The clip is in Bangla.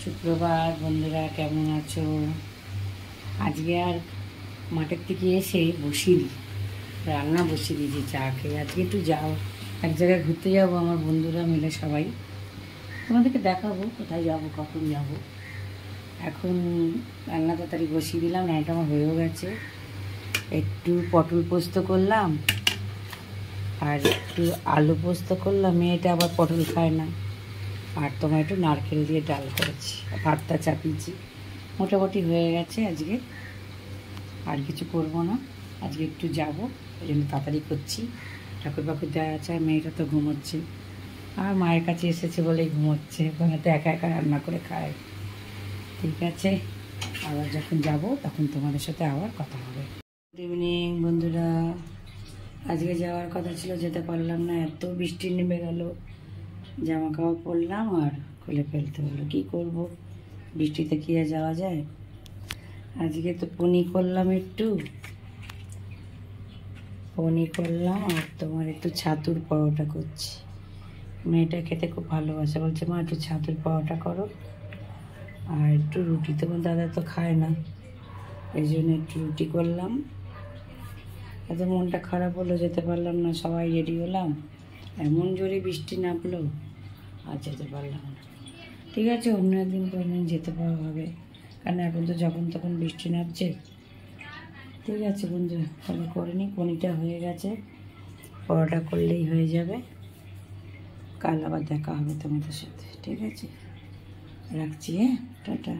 সুপ্রভাত বন্ধুরা, কেমন আছো? আজকে আর মাঠের থেকে এসে বসিয়ে দিই, রান্না বসিয়ে দিয়েছি চা খেয়ে। আজকে একটু যাও, এক জায়গায় ঘুরতে যাবো আমার বন্ধুরা মিলে সবাই। তোমাদেরকে দেখাবো কোথায় যাব, কখন যাব। এখন রান্না তাড়াতাড়ি বসিয়ে দিলাম, রান্নাটা আমার হয়েও গেছে। একটু পটল পোস্ত করলাম আর একটু আলু পোস্ত করলাম। মেয়েটা আবার পটল খায় না। আর তোমার একটু নারকেল দিয়ে ডাল করেছি, ভাতটা চাপিয়েছি। মোটামুটি হয়ে গেছে আজকে। আর কিছু করবো না, আজকে একটু যাবো, ওই জন্য তাড়াতাড়ি করছি। ঠাকুর পাকুর দেওয়া আছে, আর মেয়েটা তো ঘুমোচ্ছে। আর মায়ের কাছে এসেছে বলেই ঘুমোচ্ছে, ওখানে তো একা একা রান্না করে খায়। ঠিক আছে, আবার যখন যাব তখন তোমাদের সাথে আবার কথা হবে। গুড ইভিনিং বন্ধুরা। আজকে যাওয়ার কথা ছিল, যেতে পারলাম না, এত বৃষ্টি নেমে গেল। জামা কাপড় পরলাম আর খুলে ফেলতে হলো, কী করব, বৃষ্টিতে কি আর যাওয়া যায়। আজকে তো পনির করলাম, একটু পনির করলাম আর তোমার একটু ছাতুর পরোটা করছি। মেয়েটা খেতে খুব ভালোবাসে, বলছে মা একটু ছাতুর পরোটা করো। আর একটু রুটি, তোমার দাদা তো খায় না, এই জন্য একটু রুটি করলাম। এত মনটা খারাপ হলো, যেতে পারলাম না। সবাই রেডি হলাম, এমন জোরে বৃষ্টি নামলো আর যেতে পারলাম না। ঠিক আছে, অন্য একদিন কোনদিন যেতে পারা হবে, কারণ এখন তো যখন তখন বৃষ্টি নামছে। ঠিক আছে বন্ধুরা, তাহলে করে নিই। পনিরটা হয়ে গেছে, পরোটা করলেই হয়ে যাবে। কাল আবার দেখা হবে তোমাদের সাথে। ঠিক আছে, রাখছি, হ্যাঁ, টাটা।